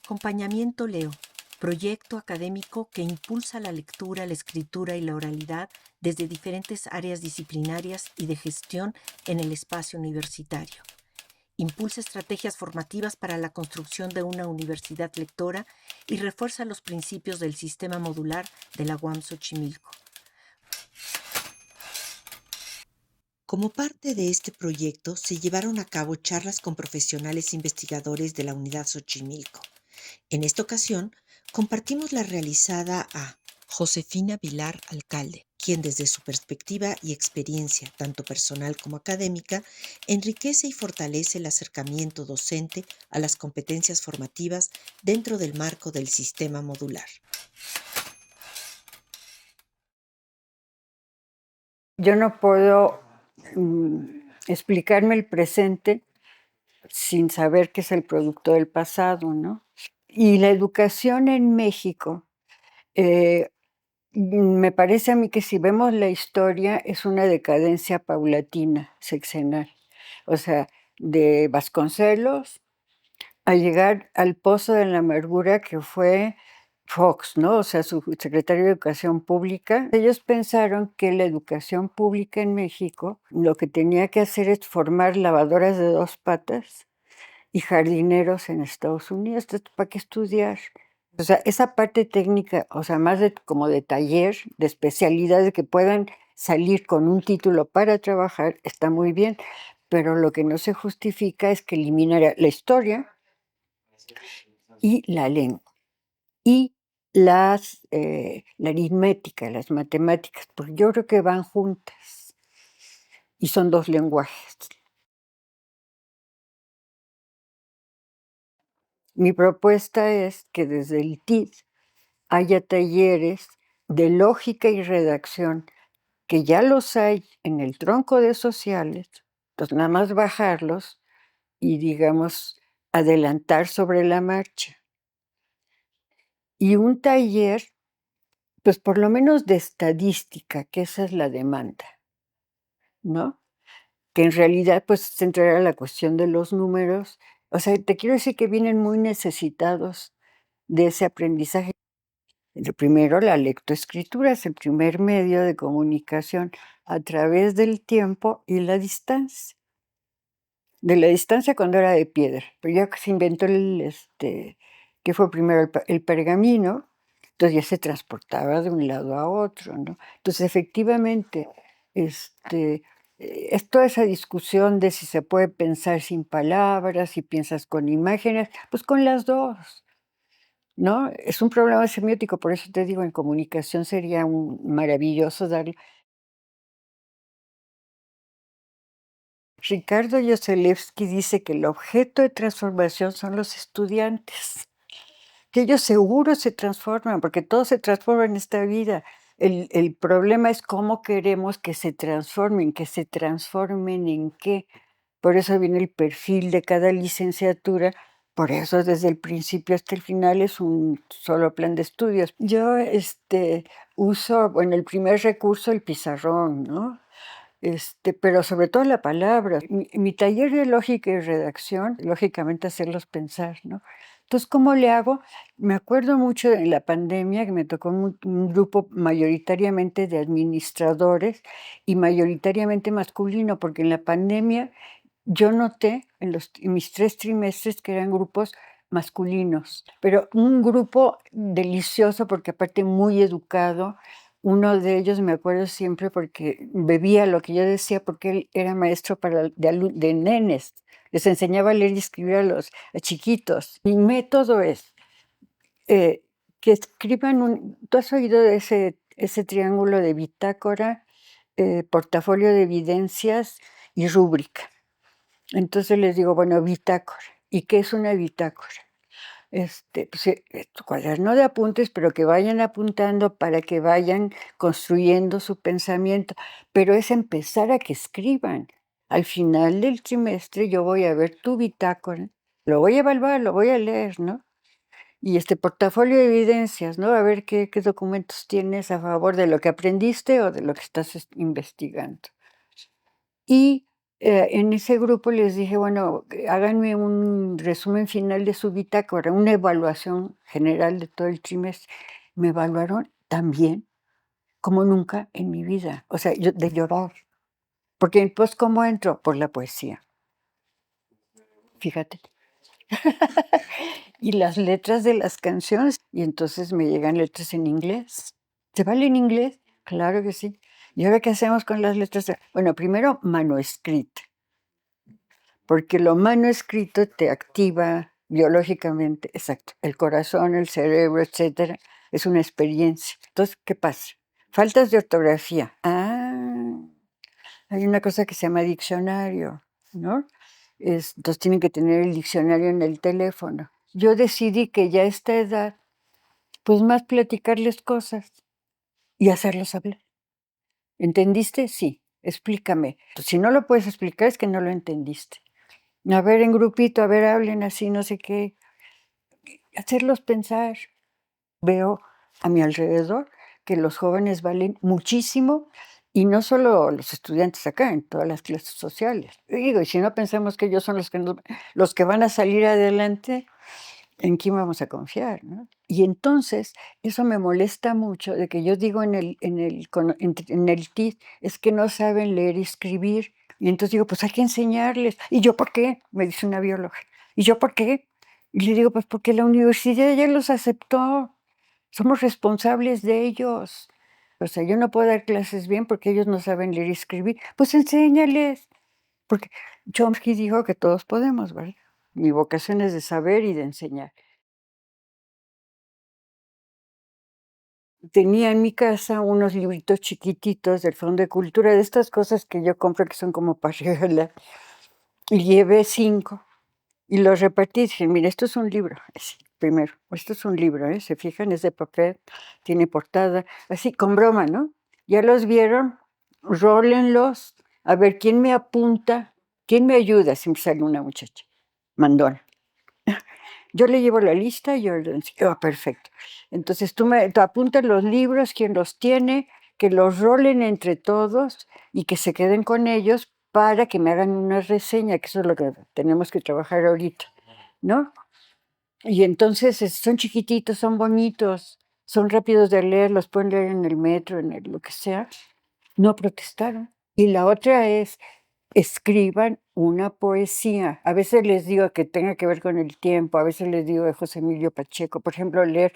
Acompañamiento Leo, proyecto académico que impulsa la lectura, la escritura y la oralidad desde diferentes áreas disciplinarias y de gestión en el espacio universitario. Impulsa estrategias formativas para la construcción de una universidad lectora y refuerza los principios del sistema modular de la UAM Xochimilco. Como parte de este proyecto, se llevaron a cabo charlas con profesionales investigadores de la Unidad Xochimilco. En esta ocasión, compartimos la realizada a Josefina Vilar, alcalde, quien desde su perspectiva y experiencia, tanto personal como académica, enriquece y fortalece el acercamiento docente a las competencias formativas dentro del marco del sistema modular. Yo no puedo explicarme el presente sin saber que es el producto del pasado, ¿no? Y la educación en México, me parece a mí que si vemos la historia es una decadencia paulatina, sexenal. O sea, de Vasconcelos a llegar al pozo de la amargura que fue Fox, ¿no? O sea, su secretario de Educación Pública. Ellos pensaron que la educación pública en México lo que tenía que hacer es formar lavadoras de dos patas y jardineros en Estados Unidos. Entonces, ¿para qué estudiar? O sea, esa parte técnica, o sea, más de, como de taller, de especialidades que puedan salir con un título para trabajar, está muy bien, pero lo que no se justifica es que eliminara la historia y la lengua y la aritmética, las matemáticas, porque yo creo que van juntas y son dos lenguajes. Mi propuesta es que desde el TID haya talleres de lógica y redacción, que ya los hay en el tronco de sociales, entonces nada más bajarlos y, digamos, adelantar sobre la marcha. Y un taller, pues por lo menos de estadística, que esa es la demanda, ¿no? Que en realidad pues centrará la cuestión de los números. O sea, te quiero decir que vienen muy necesitados de ese aprendizaje. Lo primero, la lectoescritura es el primer medio de comunicación a través del tiempo y la distancia. De la distancia cuando era de piedra, pero ya que se inventó que fue primero el pergamino, entonces ya se transportaba de un lado a otro, ¿no? Entonces, efectivamente, es toda esa discusión de si se puede pensar sin palabras, si piensas con imágenes, pues con las dos, ¿no? Es un problema semiótico, por eso te digo, en comunicación sería maravilloso darle. Ricardo Yoselevsky dice que el objeto de transformación son los estudiantes, que ellos seguro se transforman, porque todo se transforma en esta vida. El problema es cómo queremos que se transformen en qué. Por eso viene el perfil de cada licenciatura, por eso desde el principio hasta el final es un solo plan de estudios. Yo uso, bueno, el primer recurso, el pizarrón, ¿no? Pero sobre todo la palabra. Mi taller de lógica y redacción, lógicamente hacerlos pensar, ¿no? Entonces, ¿cómo le hago? Me acuerdo mucho de la pandemia que me tocó un grupo mayoritariamente de administradores y mayoritariamente masculino, porque en la pandemia yo noté en mis 3 trimestres que eran grupos masculinos, pero un grupo delicioso porque aparte muy educado. Uno de ellos me acuerdo siempre porque bebía lo que yo decía, porque él era maestro de nenes. Les enseñaba a leer y escribir a chiquitos. Mi método es eh, que escriban ¿tú has oído de ese triángulo de bitácora, portafolio de evidencias y rúbrica? Entonces les digo, bueno, bitácora. ¿Y qué es una bitácora? Pues, tu cuaderno de apuntes, pero que vayan apuntando para que vayan construyendo su pensamiento, pero es empezar a que escriban. Al final del trimestre yo voy a ver tu bitácora, lo voy a evaluar, lo voy a leer, ¿no? Y este portafolio de evidencias, ¿no? A ver qué documentos tienes a favor de lo que aprendiste o de lo que estás investigando. Y En ese grupo les dije: "Bueno, háganme un resumen final de su bitácora, una evaluación general de todo el trimestre". Me evaluaron tan bien como nunca en mi vida, o sea, yo de llorar, porque, pues, ¿cómo entro? Por la poesía, fíjate. Y las letras de las canciones, y entonces me llegan letras en inglés. ¿Te vale en inglés? Claro que sí. ¿Y ahora qué hacemos con las letras? Bueno, primero mano escrita, porque lo manuscrito te activa biológicamente, exacto, el corazón, el cerebro, etcétera. Es una experiencia. Entonces, ¿qué pasa? Faltas de ortografía. Hay una cosa que se llama diccionario, ¿no? Entonces tienen que tener el diccionario en el teléfono. Yo decidí que ya a esta edad, pues más platicarles cosas y hacerlos hablar. ¿Entendiste? Sí. Explícame. Pues, si no lo puedes explicar es que no lo entendiste. A ver, en grupito, a ver, hablen así, no sé qué. Hacerlos pensar. Veo a mi alrededor que los jóvenes valen muchísimo y no solo los estudiantes acá, en todas las clases sociales. Y digo, y si no pensamos que ellos son los que van a salir adelante, ¿en quién vamos a confiar, no? Y entonces, eso me molesta mucho de que yo digo en el TIC, es que no saben leer y escribir. Y entonces digo, pues hay que enseñarles. ¿Y yo por qué? Me dice una bióloga. ¿Y yo por qué? Y le digo, pues porque la universidad ya los aceptó. Somos responsables de ellos. O sea, yo no puedo dar clases bien porque ellos no saben leer y escribir. Pues enséñales. Porque Chomsky dijo que todos podemos, ¿verdad? Mi vocación es de saber y de enseñar. Tenía en mi casa unos libritos chiquititos del Fondo de Cultura, de estas cosas que yo compro que son como para regalar, y llevé 5 y los repartí. Dije: "Mira, esto es un libro", así, primero, esto es un libro, ¿se fijan? Es de papel, tiene portada, así, con broma, ¿no? ¿Ya los vieron? Rólenlos, a ver, ¿quién me apunta? ¿Quién me ayuda? Siempre sale una muchacha, mandona. Yo le llevo la lista y yo le enseño, perfecto. Entonces tú apuntas los libros, quién los tiene, que los rolen entre todos y que se queden con ellos para que me hagan una reseña, que eso es lo que tenemos que trabajar ahorita, ¿no? Y entonces son chiquititos, son bonitos, son rápidos de leer, los pueden leer en el metro, lo que sea. No protestaron. Y la otra es, escriban una poesía. A veces les digo que tenga que ver con el tiempo, a veces les digo de José Emilio Pacheco, por ejemplo, leer,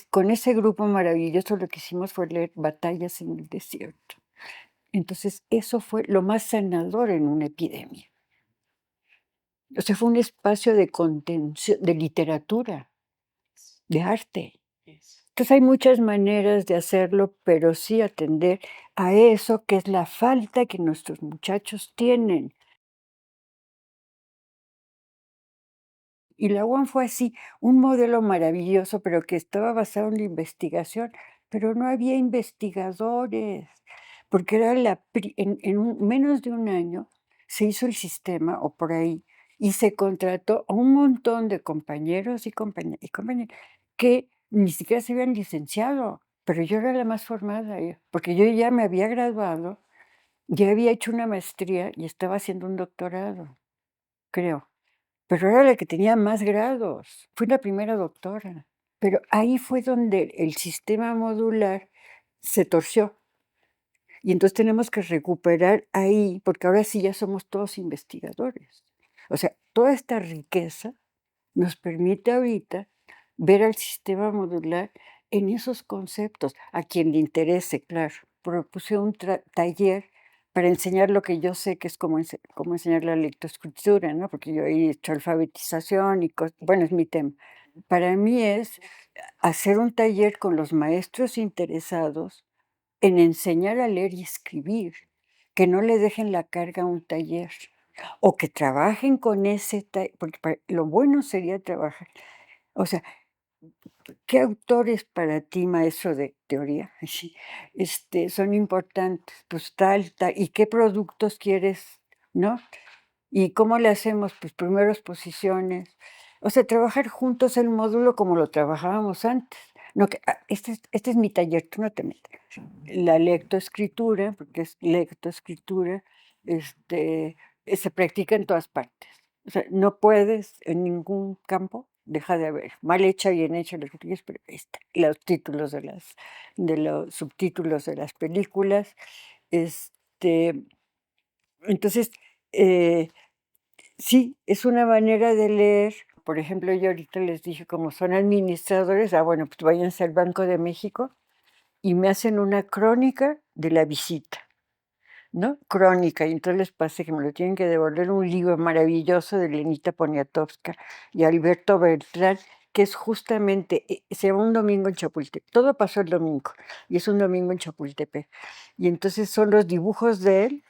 con ese grupo maravilloso lo que hicimos fue leer Batallas en el desierto. Entonces, eso fue lo más sanador en una epidemia. O sea, fue un espacio de contención, de literatura, de arte. Entonces, hay muchas maneras de hacerlo, pero sí atender a eso que es la falta que nuestros muchachos tienen. Y la UAM fue así, un modelo maravilloso, pero que estaba basado en la investigación, pero no había investigadores, porque era menos de un año se hizo el sistema, o por ahí, y se contrató a un montón de compañeros y compañeras que ni siquiera se habían licenciado, pero yo era la más formada, porque yo ya me había graduado, ya había hecho una maestría y estaba haciendo un doctorado, creo. Pero era la que tenía más grados. Fui la primera doctora. Pero ahí fue donde el sistema modular se torció. Y entonces tenemos que recuperar ahí, porque ahora sí ya somos todos investigadores. O sea, toda esta riqueza nos permite ahorita ver al sistema modular en esos conceptos. A quien le interese, claro. Propuse un taller para enseñar lo que yo sé que es cómo enseñar la lectoescritura, ¿no? Porque yo he hecho alfabetización y bueno, es mi tema. Para mí es hacer un taller con los maestros interesados en enseñar a leer y escribir, que no le dejen la carga a un taller o que trabajen con ese taller, porque lo bueno sería trabajar. O sea, ¿qué autores para ti, maestro de teoría, sí, son importantes? Pues tal, ¿y qué productos quieres, no? ¿Y cómo le hacemos? Pues primero exposiciones. O sea, trabajar juntos el módulo como lo trabajábamos antes. No que, este es mi taller, tú no te metas. La lectoescritura, porque es lectoescritura, este, se practica en todas partes. O sea, no puedes en ningún campo, deja de haber, mal hecha, bien hecha, lo que tú quieras, pero ahí está, los títulos de los subtítulos de las películas. Este, entonces, eh, sí, es una manera de leer. Por ejemplo, yo ahorita les dije, como son administradores, bueno, pues váyanse al Banco de México y me hacen una crónica de la visita, ¿no? Crónica, y entonces les pasé que me lo tienen que devolver, un libro maravilloso de Lenita Poniatowska y Alberto Beltrán, que es justamente, se llama Un domingo en Chapultepec. Todo pasó el domingo, y es un domingo en Chapultepec. Y entonces son los dibujos de él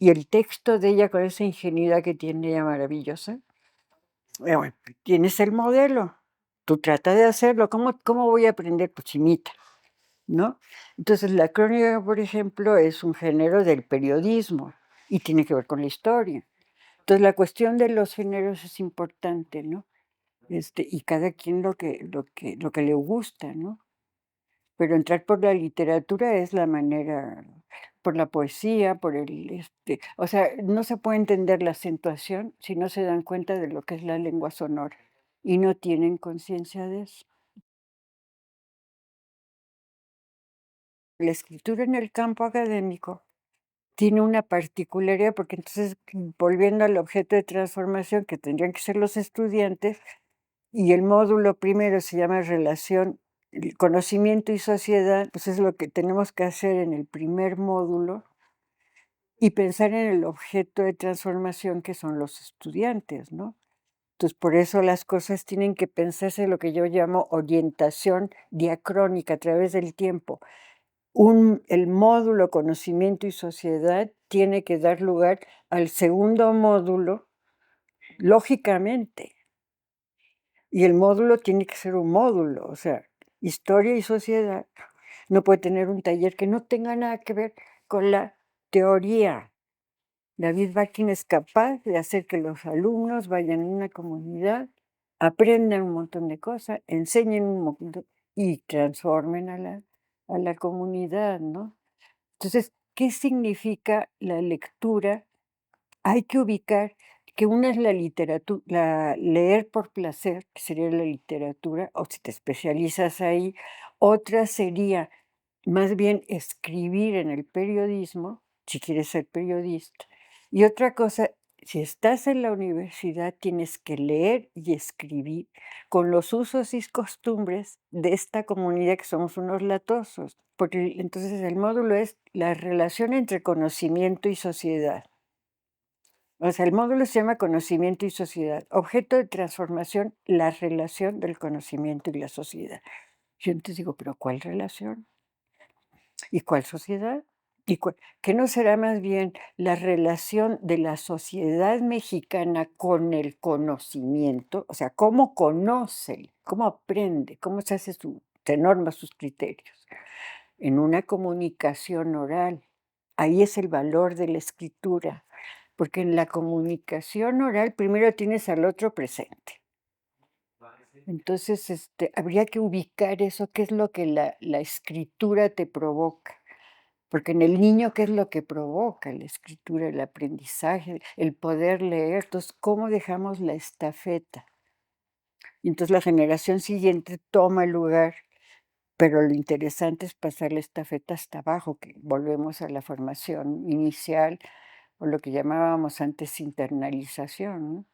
y el texto de ella con esa ingenuidad que tiene ella maravillosa. Bueno, tienes el modelo, tú trata de hacerlo. ¿Cómo voy a aprender? Pues imita, ¿no? Entonces, la crónica, por ejemplo, es un género del periodismo y tiene que ver con la historia. Entonces, la cuestión de los géneros es importante, ¿no? Y cada quien lo que le gusta, ¿no? Pero entrar por la literatura es la manera, por la poesía, o sea, no se puede entender la acentuación si no se dan cuenta de lo que es la lengua sonora y no tienen conciencia de eso. La escritura en el campo académico tiene una particularidad, porque entonces, volviendo al objeto de transformación que tendrían que ser los estudiantes, y el módulo primero se llama relación, conocimiento y sociedad, pues es lo que tenemos que hacer en el primer módulo y pensar en el objeto de transformación que son los estudiantes, ¿no? Entonces, por eso las cosas tienen que pensarse lo que yo llamo orientación diacrónica a través del tiempo. El módulo conocimiento y sociedad tiene que dar lugar al segundo módulo, lógicamente, y el módulo tiene que ser un módulo, o sea, historia y sociedad. No puede tener un taller que no tenga nada que ver con la teoría. David Bakin es capaz de hacer que los alumnos vayan a una comunidad, aprendan un montón de cosas, enseñen un montón y transformen a la comunidad, ¿no? Entonces, ¿qué significa la lectura? Hay que ubicar que una es la literatura, leer por placer, que sería la literatura, o si te especializas ahí. Otra sería más bien escribir en el periodismo, si quieres ser periodista. Y otra cosa, si estás en la universidad, tienes que leer y escribir con los usos y costumbres de esta comunidad que somos unos latosos. Porque entonces el módulo es la relación entre conocimiento y sociedad. O sea, el módulo se llama conocimiento y sociedad. Objeto de transformación, la relación del conocimiento y la sociedad. Yo entonces digo, ¿pero cuál relación? ¿Y cuál sociedad? ¿Qué no será más bien la relación de la sociedad mexicana con el conocimiento? O sea, ¿cómo conoce, cómo aprende, cómo se norma sus criterios? En una comunicación oral. Ahí es el valor de la escritura, porque en la comunicación oral primero tienes al otro presente. Entonces, habría que ubicar eso, qué es lo que la escritura te provoca. Porque en el niño, ¿qué es lo que provoca la escritura, el aprendizaje, el poder leer? Entonces, ¿cómo dejamos la estafeta? Y entonces la generación siguiente toma el lugar, pero lo interesante es pasar la estafeta hasta abajo, que volvemos a la formación inicial o lo que llamábamos antes internalización, ¿no?